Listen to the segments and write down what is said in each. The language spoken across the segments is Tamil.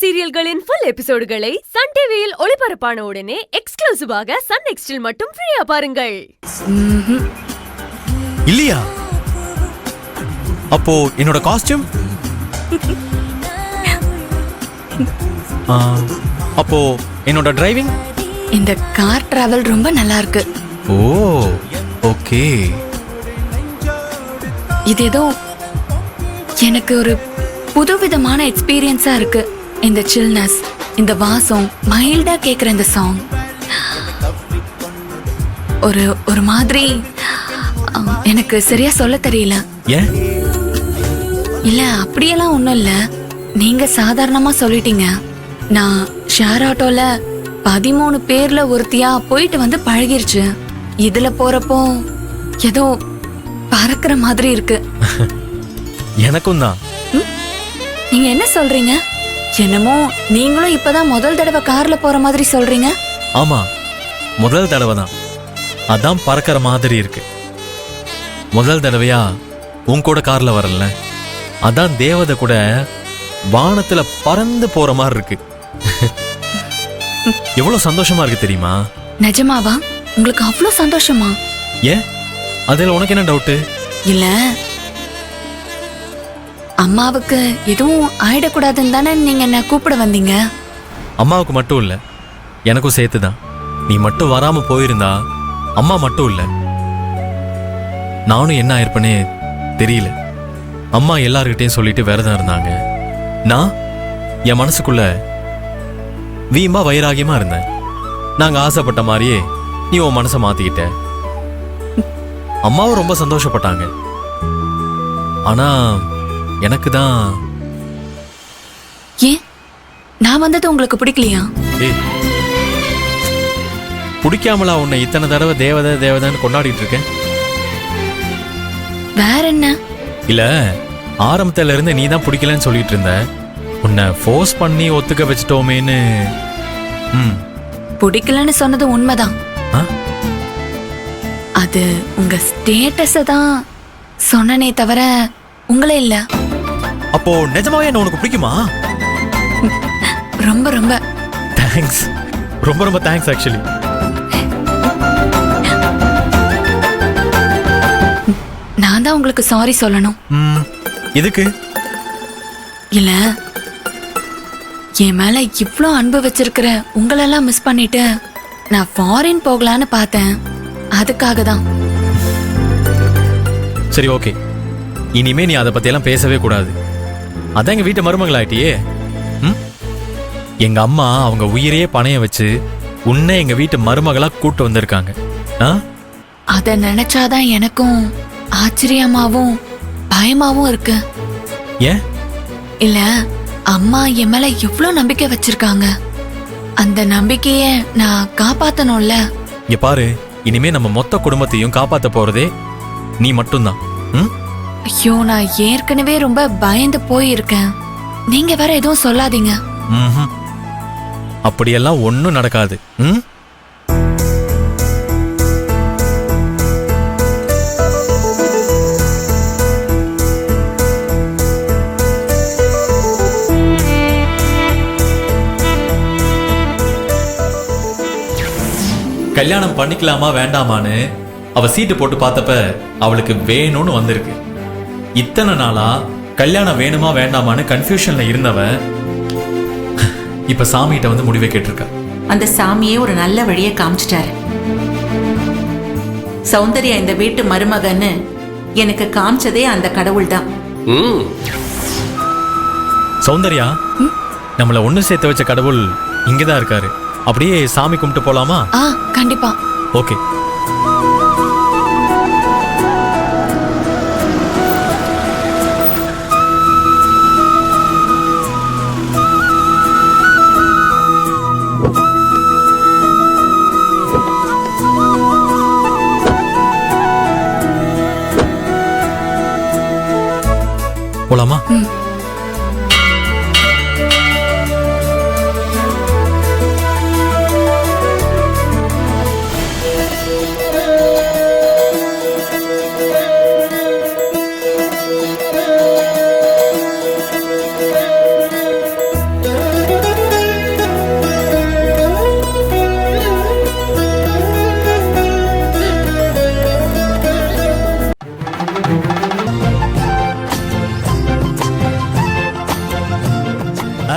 சீரியல்களின் ஃபுல் எபிசோடுகளை சன் டிவியில் ஒளிபரப்பான உடனே எக்ஸ்க்ளூசிவாக சன் நெக்ஸ்டில் மட்டும் ஃப்ரீயா பாருங்கள். இல்லையா? அப்போ என்னோட காஸ்டியூம்? அப்போ என்னோட டிரைவிங்? இந்த கார் டிராவல் ரொம்ப நல்லா இருக்கு. ஓ ஓகே. இது ஏதோ எனக்கு ஒரு புதுவிதமான எக்ஸ்பீரியன்ஸா இருக்கு. இந்த சில்னஸ், இந்த வாசம், மைல்டா கேக்குற இந்த சாங் ஒரு மாதிரி எனக்கு சரியா சொல்ல தெரியல. ஏன்? இல்ல அப்படியெல்லாம் ஒண்ணும் இல்ல, நீங்க சாதாரணமா சொல்லிட்டீங்க. நான் ஷேர் ஆட்டோல 13 பேர்ல ஒருத்தியா போயிட்டு வந்து பழகிருச்சு. இதுல போறப்போ ஏதோ பறக்கிற மாதிரி இருக்கு. எனக்கும் தான். நீங்க என்ன சொல்றீங்க? என்னமோ நீங்களும் இப்பதான் முதல் தடவை கார்ல போற மாதிரி சொல்றீங்க. ஆமா, முதல் தடவை தான். அதான் பறக்கிற மாதிரி இருக்கு. முதல் தடவையா உன் கூட கார்ல வரல, அதான் தேவதை கூட வானத்துல பறந்து போற மாதிரி இருக்கு. எவ்வளவு சந்தோஷமா இருக்கு தெரியுமா? நிஜமாவா? உங்களுக்கு அவ்வளவு சந்தோஷமா? ஏன், அதுல உனக்கு என்ன டவுட்? இல்ல, அம்மாவுக்கு எதுவும் ஆயிடக்கூடாதுன்னு தானே நீங்க என்ன கூப்பிட வந்தீங்க. அம்மாவுக்கு மட்டும் இல்ல, எனக்கும் சேர்த்துதான். நீ மட்டும் வராம போயிருந்தா அம்மா மட்டும் இல்ல, நானும் என்ன ஆயிருப்பனே தெரியல. அம்மா எல்லார்கிட்டையும் சொல்லிட்டு விரதம் இருந்தாங்க. நான் என் மனசுக்குள்ள வீம்பா வைராகியமா இருந்தேன். நாங்க ஆசைப்பட்ட மாதிரியே நீ உன் மனசை மாத்திக்கிட்ட. அம்மாவும் ரொம்ப சந்தோஷப்பட்டாங்க. ஆனா எனக்கு தான். ஏன், நான் வந்தது உங்களுக்கு பிடிக்கலையா? பிடிக்காமலா உன்னை இத்தனை தடவை தேவதை தேவதைன்னு கொண்டாடிட்டு இருக்கேன்? வேற என்ன? இல்ல, ஆரம்பத்துல இருந்து நீ தான் பிடிக்கலன்னு சொல்லிட்டு இருந்த. உன்னை ஃபோர்ஸ் பண்ணி ஒத்துக்க வச்சிட்டோமேன்னு. பிடிக்கலன்னு சொன்னது உண்மைதான். அது உங்க ஸ்டேட்டஸ தான் சொன்னனே தவிர உங்களே இல்ல. அப்போ நிஜமாவே என்ன உனக்கு பிடிக்குமா? ரொம்ப ரொம்ப தேங்க்ஸ். ரொம்ப ரொம்ப தேங்க்ஸ். ஆக்சுவலி நான் தான் உங்களுக்கு சாரி சொல்லணும். எதுக்கு? இல்ல, என் மேல இவ்ளோ அன்பு வச்சிருக்கிற உங்களெல்லாம் மிஸ் பண்ணிட்டு நான் ஃபாரின் போகலான்னு பார்த்தேன். அதுக்காக தான். சரி, ஓகே. இனிமே நீ அதை பத்தியெல்லாம் பேசவே கூடாது. அதான் எங்க வீட்டு மருமகளாயிட்டியே. எங்க அம்மா அவங்க உயிரையே பணைய வச்சு உன்னை எங்க வீட்டு மருமகளா கூட்டு வந்திருக்காங்க. அத நினைச்சாதான் எனக்கும் ஆச்சரியமாவும் பயமாவும் இருக்கு. ஏன்? இல்ல, அம்மா என் மேல எவ்வளவு நம்பிக்கை வச்சிருக்காங்க. அந்த நம்பிக்கைய நான் காப்பாத்தணும்ல. இங்க பாரு, இனிமே நம்ம மொத்த குடும்பத்தையும் காப்பாத்த போறதே நீ மட்டும்தான். ஐயோ, நான் ஏற்கனவே ரொம்ப பயந்து போயிருக்கேன். நீங்க வேற எதுவும் சொல்லாதீங்க. அப்படியெல்லாம் ஒண்ணும் நடக்காது. கல்யாணம் பண்ணிக்கலாமா வேண்டாமான்னு அவ சீட்டு போட்டு பார்த்தப்ப அவளுக்கு வேணும்னு வந்திருக்கு. இத்தனை நாளா கல்யாணம் வேணுமா வேண்டாமான்னு கன்ஃபியூஷன்ல இருந்தவ இப்ப சாமிகிட்ட வந்து முடிவை கேட்டிருக்கா. அந்த சாமியே ஒரு நல்ல வழியை காமிச்சிட்டாரு. சௌந்தர்யா இந்த வீட்டு மருமகன்னு எனக்கு காமிச்சதே அந்த கடவுள் தான். சௌந்தர்யா, நம்மள ஒண்ணு சேர்த்து வச்ச கடவுள் இங்கதான் இருக்காரு. அப்படியே சாமி கும்பிட்டு போலாமா? கண்டிப்பா. ஓகே. போலாமா?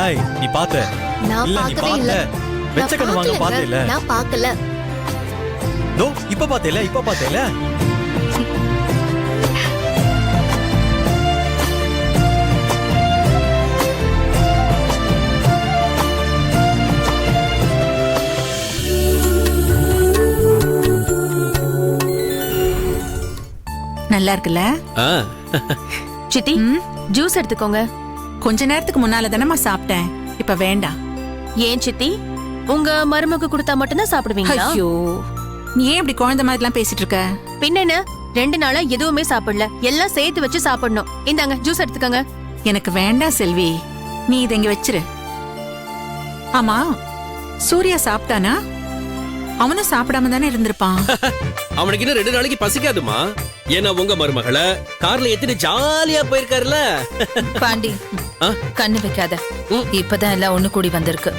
ஏய் நீ பாத்த நான் இல்ல நீ பார்க்கவே பாத்த இல்ல. வெச்ச கண்ணு வாங்க பாத்தேல நான் பார்க்கல. தோ இப்ப பாத்தேல நல்லா இருக்குல்ல? சித்தி ஜூஸ் எடுத்துக்கோங்க. கொஞ்ச நேரத்துக்கு முன்னால தானம்மா சாப்பிட்டேன், இப்ப வேண்டாம். ஏன் சித்தி, உங்க மருமக கொடுத்தா மட்டும்தான் சாப்பிடுவீங்களா? ஐயோ, நீ ஏன் இப்படி குழந்தை மாதிரிலாம் பேசிட்டு இருக்க? பின்னென்ன 2 நாளா எதுவுமே சாப்பிடல, எல்லாம் சேர்த்து வச்சு சாப்பிடணும். இந்தாங்க ஜூஸ் எடுத்துக்கோங்க. எனக்கு வேண்டாம் செல்வி, நீ இதை இங்க வச்சிரு. ஆமா, சூர்யா சாப்பிட்டானா? அவனும் சாப்பிடாம தானே இருந்திருப்பான். அவனுக்கு இன்னும் 2 நாளைக்கு பசிக்காதுமா. ஏன்னா உங்க மருமகளை கார்ல ஏத்திட்டு ஜாலியா போயிருக்காருல. பாண்டி கண்ணு வைக்காத, இப்பதான் எல்லாம் ஒண்ணு கூடி வந்திருக்கு.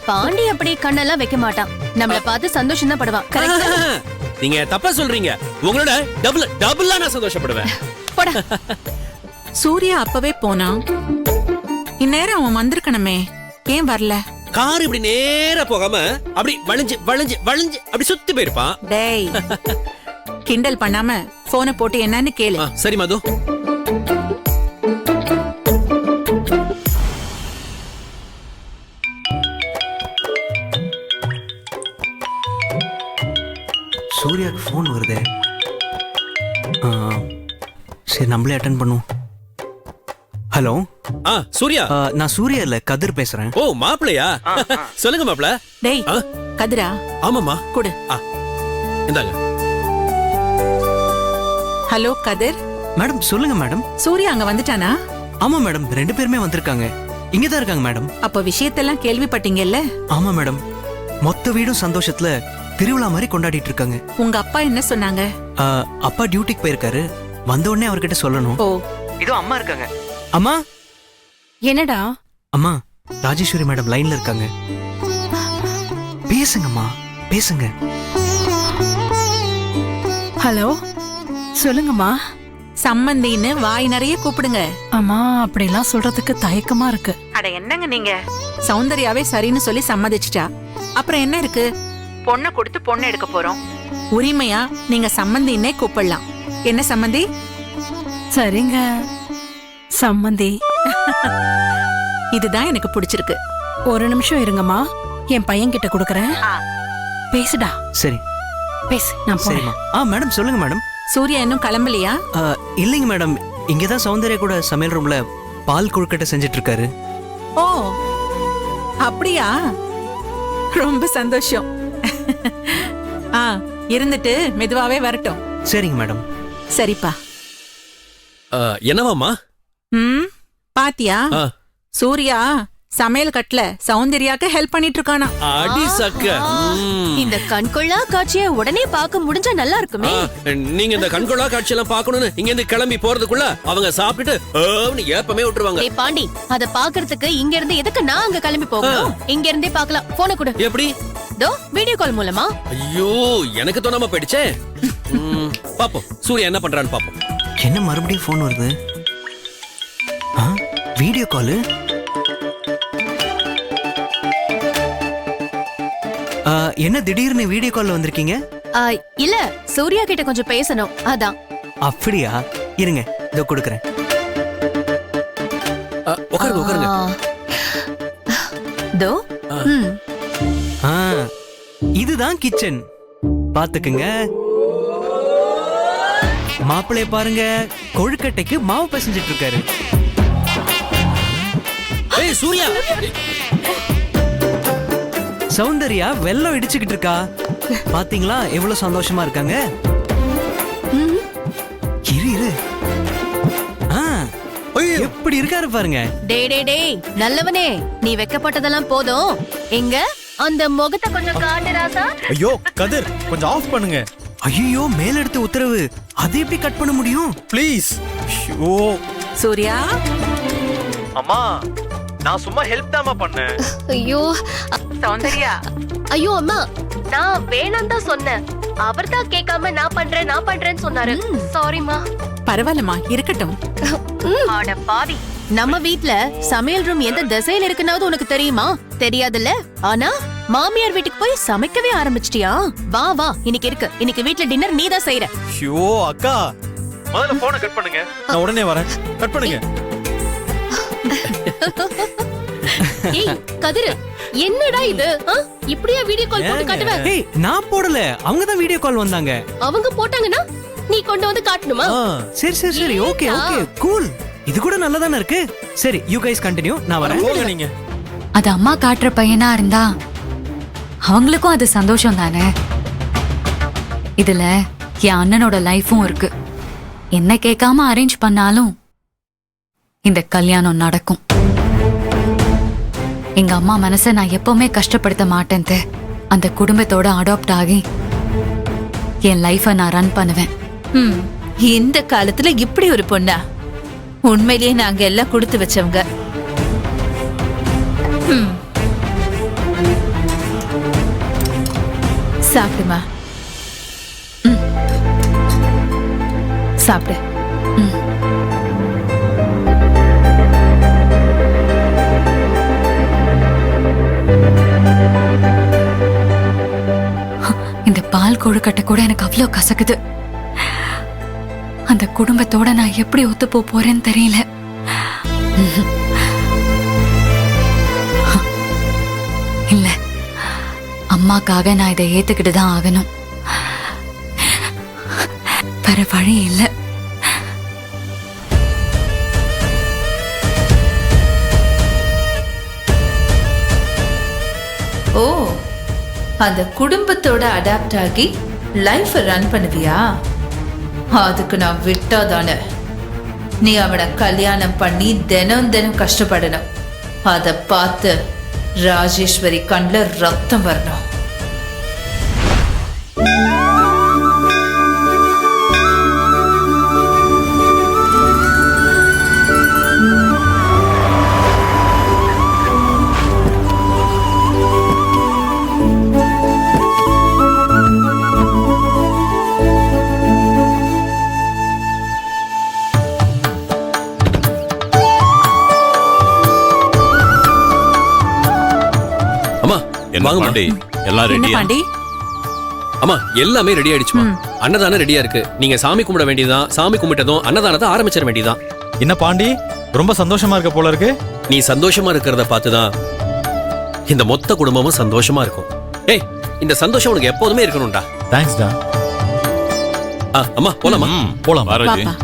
பாண்டி அப்படி கண்ணெல்லாம் வைக்க மாட்டான், நம்மள பார்த்து சந்தோஷம் தான் படுவான். கரெக்டா? நீங்க தப்பா சொல்றீங்க. உங்களோட டபுளா நான் சந்தோஷப்படுவேன். போடா. சூர்யா அப்பவே போனான், இந்நேரம் அவன் வந்திருக்கணுமே, ஏன் வரல? கார் இப்படி நேரா போகாம அப்படி வளைஞ்சு வளைஞ்சு வளைஞ்சு அப்படி சுத்தி போயிருப்பான். டேய், கிண்டல் பண்ணாம போனை போட்டு என்னன்னு கேளு. சரி மது. சூர்யாக்கு ஃபோன் வருதே. சரி நம்மளே அட்டன் பண்ணுவோம். ஹலோ. சூர்யா. நான் சூர்யா இல்ல, கதிர் பேசுறேன். ஓ மாப்பிளையா? சொல்லுங்க மாப்பிள. டேய் கதிரா. ஆமாமா கொடு. இந்தாங்க. ஹலோ கதிர். மேடம் சொல்லுங்க மேடம். சூர்யா அங்க வந்துட்டானா? ஆமா மேடம், 2 பேருமே வந்திருக்காங்க. இங்கதான் இருக்காங்க மேடம். அப்ப விஷயத்தெல்லாம் கேள்விப்பட்டீங்கல்ல? ஆமா மேடம், மொத்த வீடும் சந்தோஷத்துல திருவிழா மாதிரி கொண்டாடிட்டு இருக்காங்க. உங்க அப்பா என்ன சொன்னாங்க? அப்பா டியூட்டிக்கு போயிருக்காரு, வந்த உடனே அவர்கிட்ட சொல்லணும். ஓ, இதோ அம்மா இருக்காங்க. அம்மா. என்னடா? அம்மா, ராஜேஸ்வரி மேடம் லைன்ல இருக்காங்க. பேசுங்கம்மா, பேசுங்க. ஹலோ, சொல்லுங்கம்மா. சம்மந்தின்னு வாய் நிறைய கூப்பிடுங்க. அம்மா, அப்படிலாம் சொல்றதுக்கு தயக்கமா இருக்கு. அட என்னங்க நீங்க, சௌந்தர்யாவே சரின்னு சொல்லி சம்மதிச்சிட்டா, அப்புறம் என்ன இருக்கு? பொண்ணை கொடுத்து பொண்ணை எடுக்க போறோம். உரிமையா நீங்க சம்மந்தின்னே கூப்பிடலாம். என்ன சம்மந்தி? சரிங்க சம்மந்தி. இதுதான் எனக்கு பிடிச்சிருக்கு. ஒரு நிமிஷம் இருங்கம்மா, என் பையன் கிட்ட கொடுக்கறேன். பேசுடா. சரி பேசு, நான் போறேன். சரிம்மா. மேடம் சொல்லுங்க மேடம். சூர்யா இன்னும் கிளம்பலையா? இல்லைங்க மேடம், இங்கதான் சௌந்தர்யா கூட சமையல் ரூம்ல பால் கொழுக்கட்டை செஞ்சிட்டு இருக்காரு. ஓ அப்படியா? ரொம்ப சந்தோஷம். இருந்துட்டு மெதுவாவே வரட்டும். சரிங்க மேடம். சரிப்பா. என்னவாமா? பாத்தியா, சூர்யா சமையல் கட்டுல சௌந்தர்யாக்கு ஹெல்ப் பண்ணிட்டு இருக்கானா? அடி சக்க. இந்த கண்கொள்ளா காட்சியை உடனே பார்க்க முடிஞ்சா நல்லா இருக்குமே. நீங்க இந்த கண்கொள்ளா காட்சி எல்லாம் பாக்கணும்னு இங்க இருந்து கிளம்பி போறதுக்குள்ள அவங்க சாப்பிட்டுட்டு ஏப்பமே விட்டுருவாங்க. டேய் பாண்டி, அத பாக்குறதுக்கு இங்க இருந்து எதுக்கு நான் அங்க கிளம்பி போகணும்? இங்க இருந்தே பார்க்கலாம். போன கொடு. எப்படி? தோ வீடியோ கால் மூலமா. ஐயோ, எனக்கு தோணாம போயிடுச்சே. பாப்போம் சூர்யா என்ன பண்றான்னு பாப்போம். என்ன மறுபடியும் போன் வருது? Video call. என்ன திடீர்னு வீடியோ கால்ல வந்திருக்கீங்க? இல்ல, சூர்யா கிட்ட கொஞ்சம் பேசணும், அதான். அப்படியா? இருங்க, இதோ கொடுக்கறேன். உட்காருங்க உட்காருங்க. தோ. இதுதான் கிச்சன், பாத்துக்குங்க. மாப்பிளைய பாருங்க, கொழுக்கட்டைக்கு மாவு பிசைஞ்சிட்டு இருக்காரு. ஏய் சூர்யா. சௌந்தர்யா வெல்லம் இடிச்சுக்கிட்டு இருக்கா. பாத்தீங்களா எவ்வளவு சந்தோஷமா இருக்காங்க. இரு எப்படி இருக்காரு பாருங்க. டேய் நல்லவனே, நீ வெக்கப்பட்டதெல்லாம் போதும். எங்க அந்த முகத்தை கொஞ்சம் காட்டு ராசா. ஐயோ கதிர், கொஞ்சம் ஆஃப் பண்ணுங்க. ஐயோ, மேல எடுத்த உத்தரவு, அது எப்படி கட் பண்ண முடியும்? ப்ளீஸ். ஐயோ சூர்யா. அம்மா, நான் சும்மா ஹெல்ப் தாமா பண்ணேன். ஐயோ சௌந்தர்யா. ஐயோ அம்மா, நான் வேணாம் தான் சொன்னேன். அவர் தான் கேட்காம நான் பண்றேன்னு சொன்னாரு. சாரிமா. பரவாயில்லம்மா, இருக்கட்டும். ஆட பாவி, நம்ம வீட்ல சமையல் ரூம் எந்த திசையில இருக்குன்னாவது உனக்கு தெரியுமா? தெரியாதுல்ல? ஆனா மாமியார் வீட்டுக்கு போய் சமைக்கவே ஆரம்பிச்சிட்டியா? வா வா, இன்னைக்கு இருக்கு. இன்னைக்கு வீட்ல டின்னர் நீ தான் செய்யற. ஐயோ அக்கா, முதல்ல போனை கட் பண்ணுங்க, நான் உடனே வரேன். கட் பண்ணுங்க. ஏய் கதிரு, என்னடா இது? இப்படியா வீடியோ கால் போட்டு காட்டுவ? ஏய் நான் போடல, அவங்க தான் வீடியோ கால் வந்தாங்க. அவங்க போட்டாங்கன்னா நீ கொண்டு வந்து காட்டணுமா? சரி சரி சரி, ஓகே ஓகே கூல். இது கூட நல்லதானே இருக்கு. சரி யூ கைஸ் கண்டினியூ, நான் வரேன். போங்க நீங்க. அது அம்மா காட்டுற பையனா இருந்தா அவங்களுக்கும் அது சந்தோஷம் தானே. இதுல என் அண்ணனோட லைஃபும் இருக்கு. என்ன கேட்காம அரேஞ்ச் பண்ணாலும் இந்த கல்யாணம் நடக்கும். எங்க அம்மா மனசை நான் எப்பவுமே கஷ்டப்படுத்த மாட்டேன். அந்த குடும்பத்தோட அடாப்ட் ஆகி என் லைஃபை நான் ரன் பண்ணுவேன். இந்த காலத்துல இப்படி ஒரு பொண்ணா? உண்மையிலேயே நாங்க எல்லாம் கொடுத்து வச்சவங்க. சாப்பிடுமா? சாப்பிடு. இந்த பால் கொழுக்கட்டை கூட எனக்கு அவ்வளவு கசக்குது. அந்த குடும்பத்தோட நான் எப்படி ஒத்து போறேன்னு தெரியல. இல்ல, அம்மாக்காக நான் இதை ஏத்துக்கிட்டு தான் ஆகணும். வேற வழி இல்ல. ஓ, அந்த குடும்பத்தோட அடாப்ட் ஆகி லைஃப் ரன் பண்ணுவியா? அதுக்கு நான் விட்டாதானே. நீ அவனை கல்யாணம் பண்ணி தினம் தினம் கஷ்டப்படணும். அத பார்த்து ராஜேஸ்வரி கண்ல ரத்தம் வரணும். வாங்க பாண்டி, எல்லாம் என்ன ரெடியா? பாண்டி? அம்மா எல்லாமே ரெடி ஆயிடுச்சுமா. அன்னதானம் ரெடியா இருக்கு. நீங்க சாமி கும்பிட வேண்டியதுதான். சாமி கும்பிட்டதும் அன்னதானத்தை ஆரம்பிச்சிட வேண்டியதுதான். என்ன பாண்டி, ரொம்ப சந்தோஷமா இருக்க போல இருக்கு. நீ சந்தோஷமா இருக்கிறத பார்த்துதான் இந்த மொத்த குடும்பமும் சந்தோஷமா இருக்கும். ஏய், இந்த சந்தோஷம் உனக்கு எப்போதுமே இருக்கணும்டா. தேங்க்ஸ் டா. அம்மா போலாமா? போலாம். பாரதி, பாப்பா.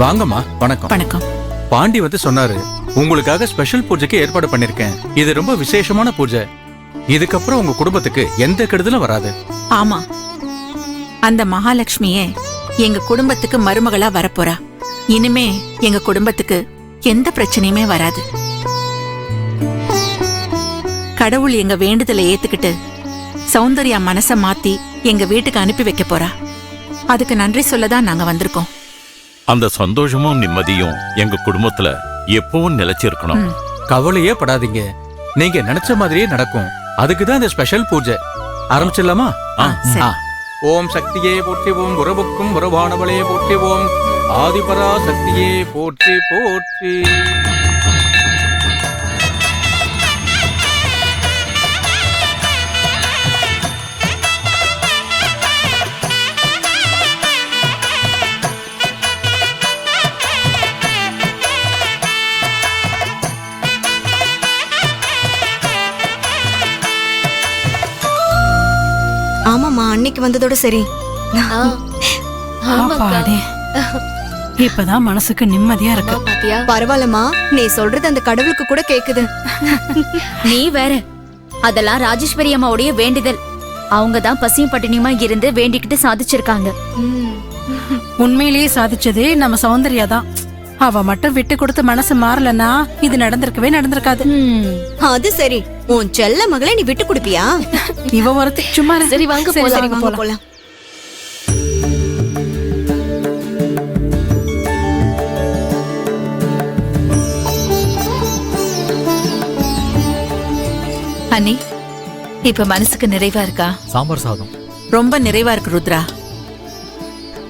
வாங்கம்மா. வணக்கம். வணக்கம். பாண்டி வந்து சொன்னாரு, உங்களுக்காக ஸ்பெஷல் பூஜைக்கு ஏற்பாடு பண்ணிருக்கேன். இது ரொம்ப விசேஷமான பூஜை. இதுக்கப்புறம் உங்க குடும்பத்துக்கு எந்த கெடுதலும் வராது. ஆமா, அந்த மகாலட்சுமியே எங்க குடும்பத்துக்கு மருமகளா வரப்போறா. இனிமே எங்க குடும்பத்துக்கு எந்த பிரச்சனையுமே வராது. கடவுள் எங்க வேண்டுதலை ஏத்துக்கிட்டு சௌந்தர்யா மனச மாத்தி எங்க வீட்டுக்கு அனுப்பி வைக்க போறா. அதுக்கு நன்றி சொல்லதான் நாங்க வந்திருக்கோம். அந்த சந்தோஷமும் நிம்மதியும் எங்க குடும்பத்துல எப்பவும் நிலைச்சிருக்கணும். கவலையே படாதீங்க, நீங்க நினைச்ச மாதிரியே நடக்கும். அதுக்குதான் இந்த ஸ்பெஷல் பூஜை. ஆரம்பிச்சிடலாமா? சரி. ஓம் சக்தியே போற்றி, ஓம் உறவுக்கும் உறவானவளே போற்றி, ஓம் ஆதிபரா சக்தியே போற்றி போற்றி. ஆமாமா, அன்னைக்கு வந்ததோட சரி. அப்பாடே, இப்பதான் மனசுக்கு நிம்மதியா இருக்கு. பரவாயில்லம்மா, நீ சொல்றது அந்த கடவுளுக்கு கூட கேக்குது. நீ வேற, அதெல்லாம் ராஜேஸ்வரி அம்மாவுடைய வேண்டுதல். அவங்க தான் பசியும் பட்டினியுமா இருந்து வேண்டிக்கிட்டு சாதிச்சிருக்காங்க. உண்மையிலேயே சாதிச்சது நம்ம சௌந்தர்யா தான். அவ மட்டும் விட்டு கொடுத்து மனசு மாறலன்னா இது நடந்திருக்கவே நடந்திருக்காது. அது சரி, உன் செல்ல மகளை நீ விட்டு கொடுப்பியா? இவ ஒருத்தி சும்மா இரு. சரி வாங்க போலாம். போலாம். ஹனி இப்ப மனசுக்கு நிறைவா இருக்கா? சாம்பார் சாதம். ரொம்ப நிறைவா இருக்கு ருத்ரா.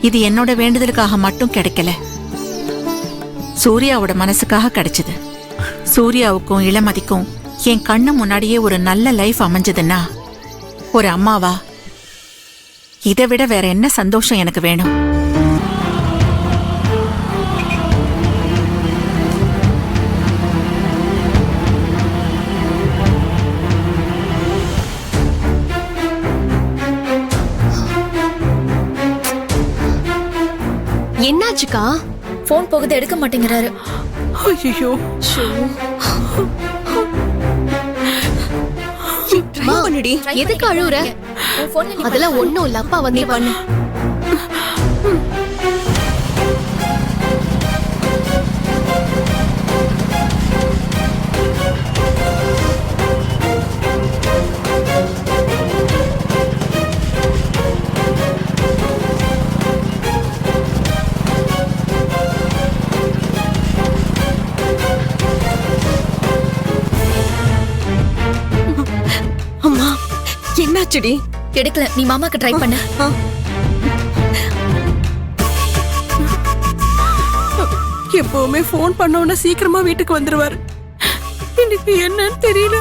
இது என்னோட வேண்டுதலுக்காக மட்டும் கிடைக்கல, சூர்யாவோட மனசுக்காக கிடைச்சது. சூர்யாவுக்கும் இளமதிக்கும் என் கண்ணு முன்னாடியே ஒரு நல்ல லைஃப் அமைஞ்சதுன்னா ஒரு அம்மாவா இதை விட வேற என்ன சந்தோஷம் எனக்கு வேணும்? என்னாச்சுக்கா? போன் போகுது, எடுக்க மாட்டேங்கிறாரு. ஐயோ பண்ணுடி. எதுக்கு அழுவுற? அதெல்லாம் ஒண்ணும் இல்ல, அப்பா வந்து பண்ணு. அம்மா என்னாச்சுடி? எடுக்கல, நீ மாமாக்கு ட்ரை பண்ண. எப்பவுமே போன் பண்ண சீக்கிரமா வீட்டுக்கு வந்துருவாரு. இன்னைக்கு என்னன்னு தெரியல,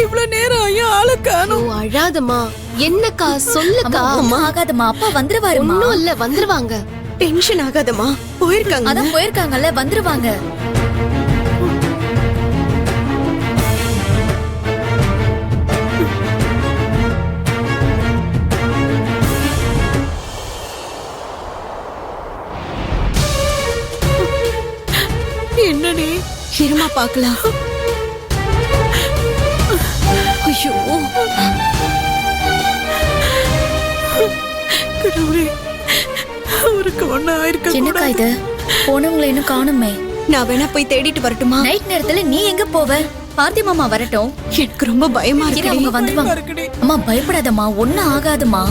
இவ்வளவு நேரம் ஆயும் ஆளை காணோம். அழாதம்மா. என்னக்கா சொல்லுக்கா. அம்மா ஆகாதம்மா, அப்பா வந்துருவாரு. ஒண்ணும் இல்ல, வந்துருவாங்க. டென்ஷன் ஆகாதம்மா, போயிருக்காங்க. அதான் போயிருக்காங்கல்ல, வந்துருவாங்க. என்னடி? இருமா பாக்கலாம். ஐயோ கடவுளே, அவருக்கு ஒண்ணு ஆயிருக்க என்னக்கா இது? போனவங்களை இன்னும் காணுமே. நான் வேணா போய் தேடிட்டு வரட்டுமா? நைட் நேரத்துல நீ எங்க போவ? பார்த்தி மாமா வரட்டும். எனக்கு ரொம்ப பயமா இரு, அவங்க இருக்கு. வந்துருவாங்க. அம்மா பயப்படாதம்மா, ஒண்ணும் ஆகாதுமா.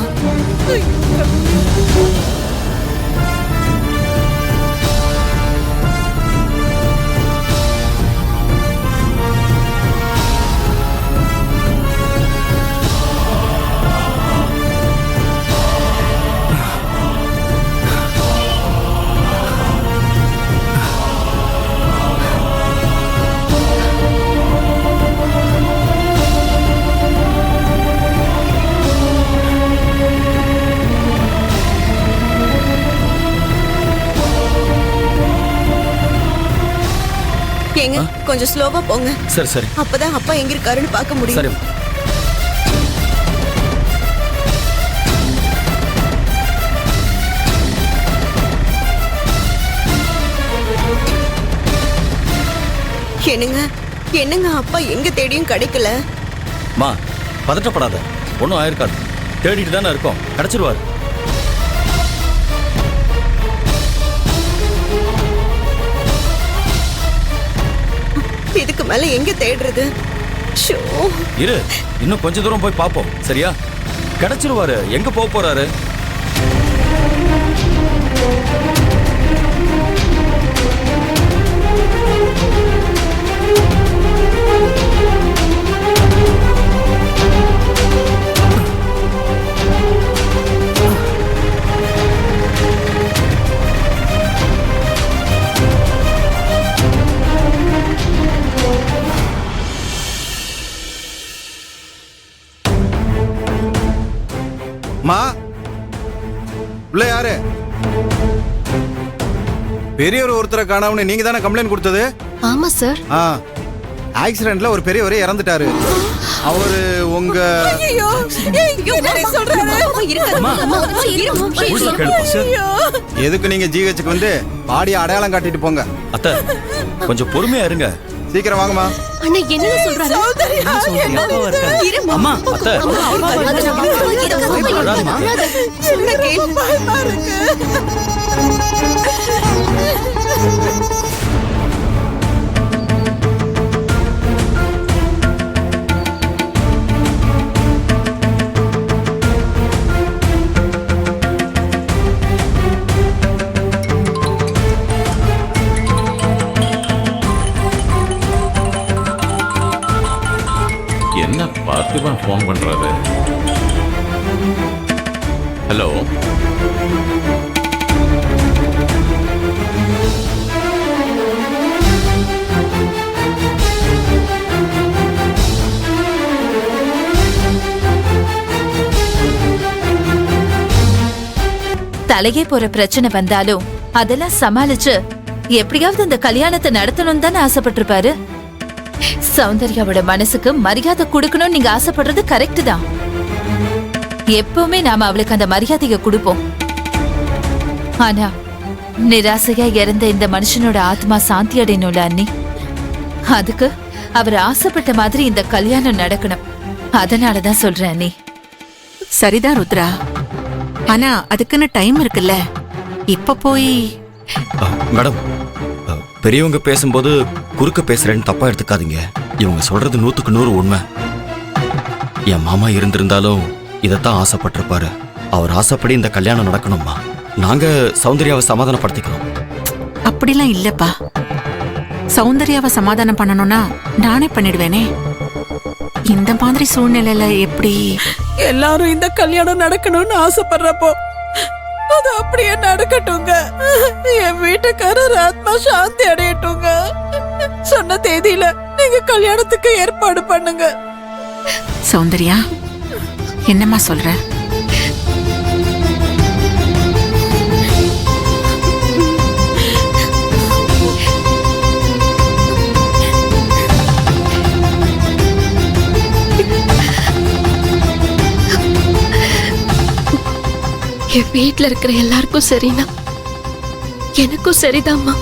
ஏங்க கொஞ்சம் ஸ்லோவா போங்க. சரி சரி. அப்பதான் அப்பா எங்க இருக்காருன்னு பார்க்க முடியும். சரி. என்னங்க என்னங்க அப்பா எங்க தேடியும் கிடைக்கல. மா பதட்டப்படாத, ஒன்றும் ஆயிருக்காது. தேடிட்டு தானே இருக்கோம், கிடைச்சிருவாரு. இதுக்கு மேல எங்க தேடுறது? ஷோ, இரு, இன்னும் கொஞ்ச தூரம் போய் பாப்போம். சரியா? கிடைச்சிருவாரு. எங்க போக போறாரு? மா, உள்ள யாரு? பெரியவர் ஒருத்தரை காணாமனு நீங்க தானே கம்ப்ளைண்ட் கொடுத்தது? ஆமா சார். ஆக்சிடென்ட்ல ஒரு பெரியவரே இறந்துட்டாரு. அவரு உங்க எதுக்கு நீங்க ஜிஹெச்சுக்கு வந்து பாடியை அடையாளம் காட்டிட்டு போங்க. அத்தை கொஞ்சம் பொறுமையா இருங்க. சீக்கிரம் வாங்கம்மா. அண்ணா என்ன சொல்றாரு? அம்மா அத்தை பார்த்திபன் ஃபோன் பண்றாரு. ஹலோ, தலையே போற பிரச்சனை வந்தாலும் அதெல்லாம் சமாளிச்சு எப்படியாவது இந்த கல்யாணத்தை நடத்தணும் தானே ஆசைப்பட்டிருப்பாரு. சௌந்தர்யாவோட மனசுக்கு மரியாதை கொடுக்கணும்னு நீங்க ஆசைப்படுறது கரெக்ட் தான். எப்பவுமே நாம அவளுக்கு அந்த மரியாதையை கொடுப்போம். ஆனா நிராசையா இறந்த இந்த மனுஷனோட ஆத்மா சாந்தி அடையணும்ல அண்ணி. அதுக்கு அவர் ஆசைப்பட்ட மாதிரி இந்த கல்யாணம் நடக்கணும். அதனாலதான் சொல்றேன் அண்ணி. சரிதான் ருத்ரா, ஆனா அதுக்குன்னு டைம் இருக்குல்ல. இப்ப போய் மேடம், பெரியவங்க பேசும்போது குறுக்க பேசுறேன்னு தப்பா எடுத்துக்காதீங்க. இவங்க சொல்றது 100க்கு 100 உண்மை. என் மாமா இருந்திருந்தாலும் இதைத்தான் ஆசைப்பட்டிருப்பாரு. அவர் ஆசைப்படி இந்த கல்யாணம் நடக்கணுமா? நாங்க சௌந்தர்யாவை சமாதானப்படுத்திக்கணும். அப்படிலாம் இல்லப்பா. சௌந்தர்யாவை சமாதானம் பண்ணணும்னா நானே பண்ணிடுவேனே. இந்த மாதிரி சூழ்நிலையில எப்படி எல்லாரும் இந்த கல்யாணம் நடக்கணும்னு ஆசைப்படுறப்போ அது அப்படியே நடக்கட்டுங்க. என் வீட்டுக்காரர் ஆத்மா சாந்தி அடையட்டுங்க. சொன்ன தேதியில நீங்க கல்யாணத்துக்கு ஏற்பாடு பண்ணுங்க. சௌந்தர்யா, என்னம்மா சொல்ற? என் வீட்டுல இருக்கிற எல்லாருக்கும் சரினா எனக்கும் சரிதாம்மா.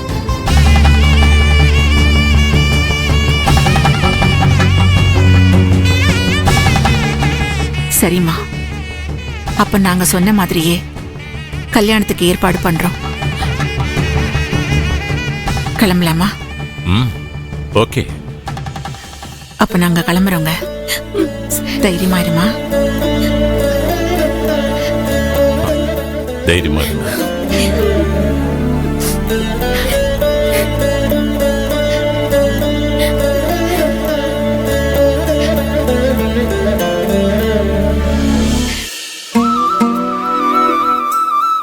சரிம்மா, அப்ப நாங்க சொன்ன மாதிரியே கல்யாணத்துக்கு ஏற்பாடு பண்றோம். கிளம்பலாமா? ஓகே. அப்ப நாங்க கிளம்புறோங்க. தைரியமா இருமா. தைரியமா இருங்க.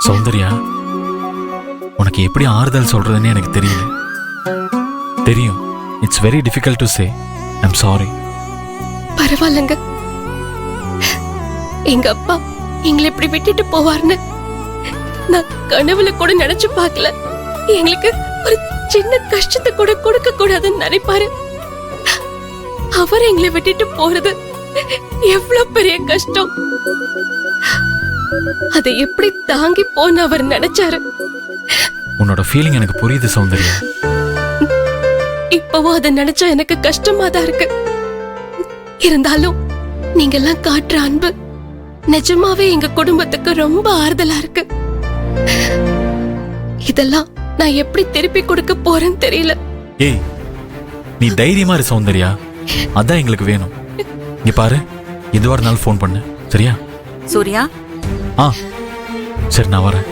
சௌந்தர்யா, உனக்கு எப்படி ஆறுதல் சொல்றதுன்னு எனக்கு தெரியல. தெரியும், it's very difficult to say. I'm sorry. பரவாயில்லங்க. எங்க அப்பா எங்களை இப்படி விட்டுட்டு போவார்னு நான் கனவுல கூட நினைச்சு பார்க்கல. எங்களுக்கு ஒரு சின்ன கஷ்டத்தை கூட கொடுக்க கூடாதுன்னு நினைப்பாரு. அவர் எங்களை விட்டுட்டு போறது எவ்வளவு பெரிய கஷ்டம். அதை எப்படி தாங்கி போன அவர் நினைச்சாரு. உன்னோட ஃபீலிங் எனக்கு புரியுது சௌந்தர்யா. இப்பவும் அதை நினைச்சா எனக்கு கஷ்டமா தான் இருக்கு. இருந்தாலும் நீங்க எல்லாம் காட்டுற அன்பு நிஜமாவே எங்க குடும்பத்துக்கு ரொம்ப ஆறுதலா இருக்கு. இதெல்லாம் நான் எப்படி திருப்பி கொடுக்க போறேன்னு தெரியல. ஏய், நீ தைரியமா இரு சௌந்தர்யா. அதான் எங்களுக்கு வேணும். இங்க பாரு, எதுவா இருந்தாலும் ஃபோன் பண்ணு, சரியா? சூர்யா, சரி, நான் வரேன்.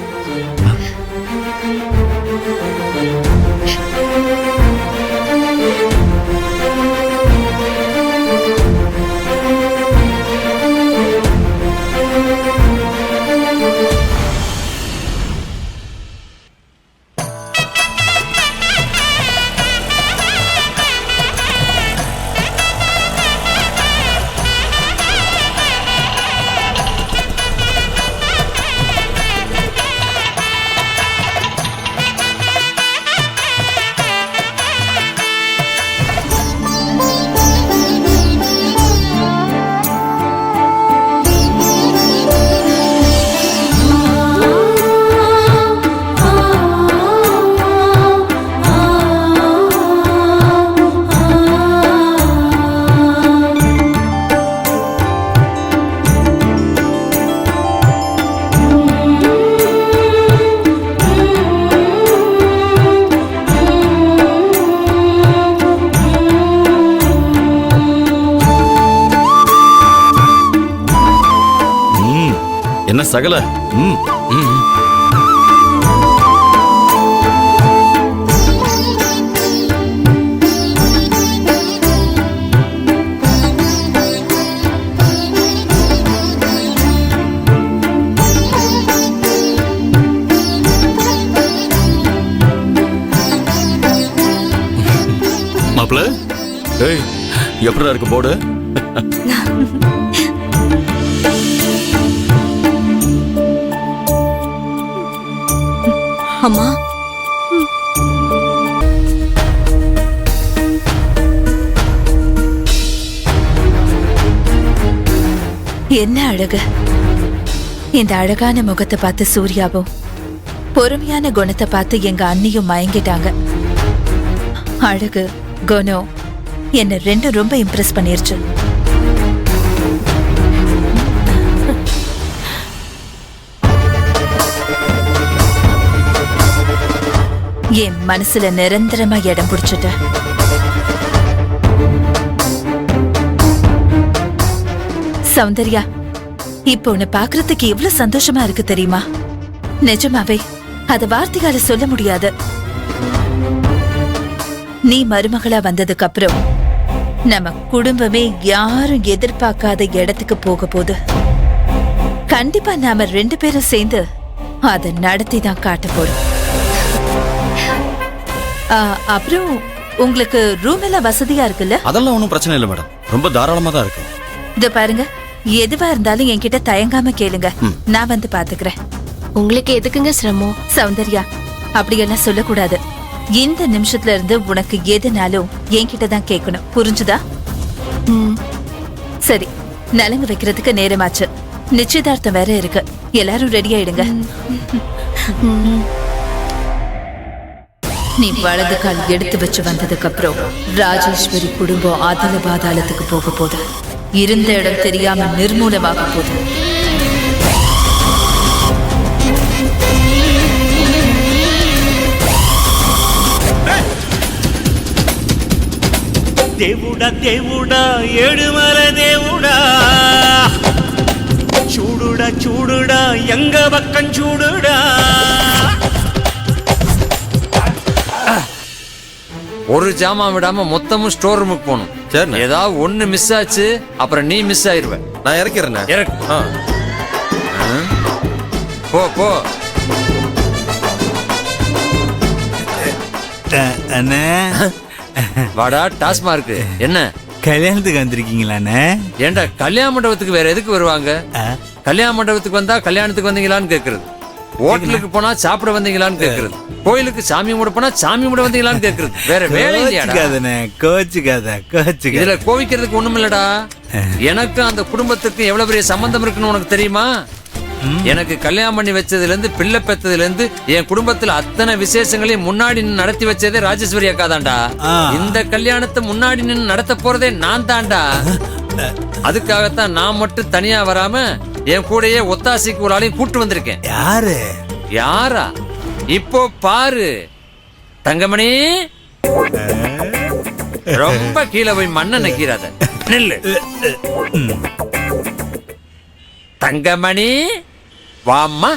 என்ன சகல? மாப்பிள்ள ஏய் எப்படிடா இருக்கு போர்டு? அம்மா என்ன அழகு! இந்த அழகான முகத்தை பார்த்து சூர்யாவும் பொறுமையான குணத்தை பார்த்து எங்க அண்ணியும் மயங்கிட்டாங்க. அழகு குணம் என்ன ரெண்டும் ரொம்ப இம்ப்ரெஸ் பண்ணிருச்சு. என் மனசுல நிரந்தரமா இடம் பிடிச்சிட்ட. சௌந்தர்யா, இப்போ உன்னை பாக்குறதுக்கு எவ்வளவு சந்தோஷமா இருக்கு தெரியுமா? நிஜமாவே அத வார்த்தையால சொல்ல முடியாது. நீ மருமகளா வந்ததுக்கு அப்புறம் நம்ம குடும்பமே யாரும் எதிர்பார்க்காத இடத்துக்கு போக போகுது. கண்டிப்பா நாம 2 பேரும் சேர்ந்து அதை நடத்தி தான் காட்ட போறோம். அப்புறம் உங்களுக்கு ரூம் எல்லாம் வசதியா இருக்குல்ல? அதெல்லாம் ஒன்றும் பிரச்சனை இல்லை மேடம், ரொம்ப தாராளமா தான் இருக்கு. இது பாருங்க, எதுவா இருந்தாலும் என்கிட்ட தயங்காம கேளுங்க, நான் வந்து பாத்துக்கிறேன். உங்களுக்கு எதுக்குங்க சிரமம்? சௌந்தர்யா, அப்படியெல்லாம் சொல்லக்கூடாது. இந்த நிமிஷத்துல இருந்து உனக்கு எதுனாலும் என்கிட்ட தான் கேட்கணும், புரிஞ்சுதா? சரி, நலங்கு வைக்கிறதுக்கு நேரமாச்சு. நிச்சயதார்த்தம் வேற இருக்கு, எல்லாரும் ரெடி ஆயிடுங்க. நீ வலது கால் எடுத்து வச்சு வந்ததுக்கு அப்புறம் ராஜேஸ்வரி குடும்பம் அதல பாதாளத்துக்கு போக போகுது. இருந்த இடம் தெரியாம நிர்மூலமாக போகுது. దేవుడా దేవుడా ఏడుమల దేవుడా చూడుడా చూడుడా ఎంగ పక్కం చూడుడా. ஒரு ஜாமான் விடாம மொத்தமும் ஸ்டோர் ரூமுக்கு போகணும். சரி, ஏதாவது ஒண்ணு மிஸ் ஆச்சு அப்புறம் நீ மிஸ் ஆயிருவ. நான் இறக்கிறேன். இறக்கு. போ போ. அண்ணே வாடா டாஸ்மார்க். என்ன கல்யாணத்துக்கு வந்திருக்கீங்களாண்ணே? ஏண்டா கல்யாண மண்டபத்துக்கு வேற எதுக்கு வருவாங்க? கல்யாண மண்டபத்துக்கு வந்தா கல்யாணத்துக்கு வந்தீங்களான்னு கேக்குறது, ஹோட்டலுக்கு போனா சாப்பிட வந்தீங்களான்னு கேக்குறது, கோயிலுக்கு சாமி கும்பிட போனா சாமி கும்பிட வந்தீங்களான்னு கேக்குறது. வேற வேலை இல்லையாடா? இதுல கோவிக்கிறதுக்கு ஒண்ணும் இல்லடா. எனக்கு அந்த குடும்பத்துக்கு எவ்வளவு பெரிய சம்பந்தம் இருக்குன்னு உனக்கு தெரியுமா? எனக்கு கல்யாணம் பண்ணி வச்சதுல இருந்து பிள்ளை பெத்ததுல இருந்து என் குடும்பத்துல அத்தனை விசேஷங்களையும் முன்னாடி நின்று நடத்தி வச்சதே ராஜேஸ்வரி அக்கா தான்டா. இந்த கல்யாணத்தை முன்னாடி நின்று நடத்த போறதே நான் தான்டா. அதுக்காகத்தான் நான் மட்டும் தனியா வராம என் கூடயே ஒத்தாசைக்கு ஒரு ஆளையும் கூட்டு வந்திருக்கேன். யாரு? யாரா? இப்போ பாரு தங்கமணி, ரொம்ப கீழே போய் மண்ணை நக்கிறாத, நெல்லு. தங்கமணி வாம்மா.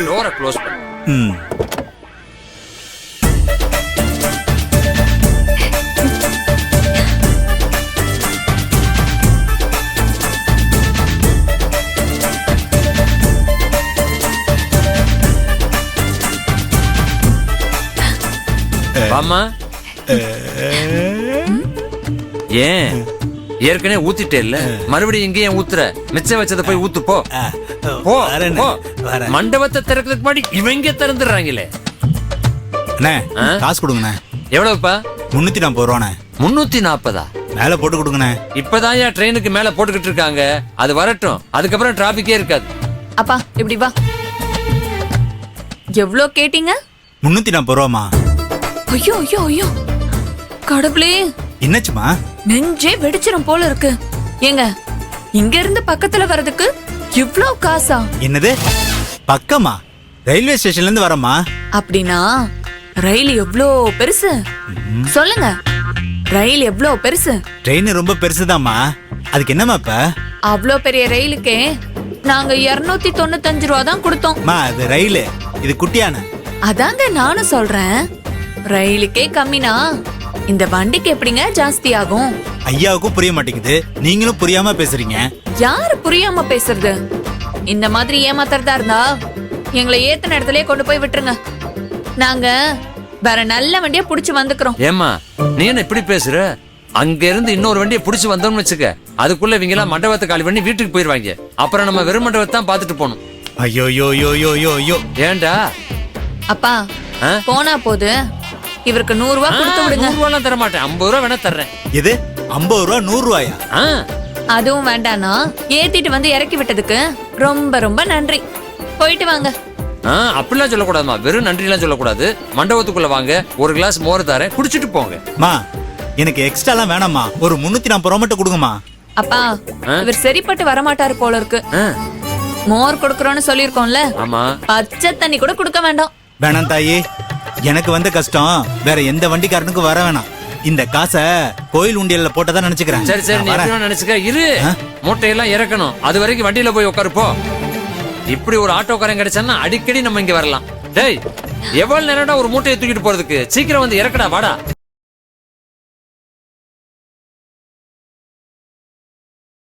டோரை க்ளோஸ் பண்ணு. வாமா. ஏன் ஏற்கனவே ஊத்திட்டே இல்ல, மறுபடியும் இங்கே ஏன் ஊத்துற? மிச்சம் வச்சத போய் ஊத்து போ. போ. மண்டபத்தை திறக்கிறதுக்கு முன்னாடி இவங்க திறந்துடுறாங்களே. காசு கொடுங்கண்ணே. எவ்வளவுப்பா? 340 ரூபாண்ணே. 340? மேல போட்டு கொடுங்கண்ணே. இப்பதான் ட்ரெயினுக்கு மேல போட்டுக்கிட்டு இருக்காங்க, அது வரட்டும், அதுக்கப்புறம் டிராபிக்கே இருக்காது. அப்பா இப்படி வா. எவ்வளோ கேட்டீங்க? 340 ரூபாமா? ஐயோ ஐயோ ஐயோ கடவுளே, என்னச்சுமா? நெஞ்சே வெடிச்சிரும் போல இருக்கு. ஏங்க, இங்க இருந்து பக்கத்துல வர்றதுக்கு இவ்ளோ காசா? என்னது பக்கமா? ரயில்வே ஸ்டேஷன்ல இருந்து வரமா? அப்படின்னா ரயில் எவ்ளோ பெருசு சொல்லுங்க. ரயில் எவ்ளோ பெருசு? ட்ரெயின் ரொம்ப பெருசுதாம்மா. அதுக்கு என்னமா இப்ப? அவ்ளோ பெரிய ரயிலுக்கே நாங்க 295 ரூபா தான் கொடுத்தோம். அது ரயில், இது குட்டியான. அதாங்க நானும் சொல்றேன். ரயிலுக்கே கம்மினா இந்த வண்டிக்கு எப்படிங்க ஜாஸ்தி ஆகும்? ஐயாவுக்கும் புரிய மாட்டேங்குது, நீங்களும் புரியாம பேசுறீங்க. யாரு புரியாம பேசுறது? இந்த மாதிரி ஏமாத்துறதா இருந்தா எங்களை ஏத்தன இடத்துலயே கொண்டு போய் விட்டுருங்க. நாங்க வேற நல்ல வண்டியா புடிச்சு வந்துக்கிறோம். ஏமா நீ என்ன இப்படி பேசுற? அங்க இருந்து இன்னொரு வண்டியை புடிச்சு வந்தோம்னு வச்சுக்க, அதுக்குள்ள இவங்க எல்லாம் மண்டபத்தை காலி பண்ணி வீட்டுக்கு போயிருவாங்க. அப்புறம் நம்ம வெறும் மண்டபத்தை தான் பாத்துட்டு போகணும். ஐயோ யோ யோ யோ யோ யோ. ஏன்டா? அப்பா போனா போது இவருக்கு 100 ரூபாய் கொடுத்து விடுங்க. 100 ரூபாய் தர மாட்டேன், 50 ரூபாய் வேணா தர்றேன். இது 50 ரூபா 100 ரூபாயா? அதுவும் வேண்டானா ஏத்திட்டு வந்து இறக்கி விட்டதுக்கு ரொம்ப ரொம்ப நன்றி. போயிட்டு வாங்க. அப்படிலாம் சொல்லக்கூடாதுமா, வெறும் நன்றி எல்லாம் சொல்லக்கூடாது. மண்டபத்துக்குள்ள வாங்க, ஒரு கிளாஸ் மோர் தரேன், குடிச்சிட்டு போங்க. மா எனக்கு எக்ஸ்ட்ராலாம் வேணாம்மா, ஒரு 340 ரூபா மட்டும் கொடுங்கம்மா. அப்பா இவர் சரிப்பட்டு வரமாட்டாரு போல இருக்கு. மோர் கொடுக்கறோம்னு சொல்லிருக்கோம்ல. ஆமா, பச்சை தண்ணி கூட கொடுக்க வேண்டாம். வேணாம் தாயி, எனக்கு வந்த கஷ்டம் வேற எந்த வண்டிக்காரனுக்கும் வர வேணாம். இந்த காசை கோயில் உண்டியல்ல போட்டதா நினைச்சுக்கிறேன். சரி சரி, நீ எப்படி நினைச்சுக்க. இரு, மூட்டையெல்லாம் இறக்கணும், அது வரைக்கும் வண்டியில போய் உட்காருப்போ. இப்படி ஒரு ஆட்டோக்காரன் கிடைச்சான்னா அடிக்கடி நம்ம இங்க வரலாம். டேய், எவ்வளவு நேரம்டா ஒரு மூட்டையை தூக்கிட்டு போறதுக்கு? சீக்கிரம் வந்து இறக்கடா, வாடா.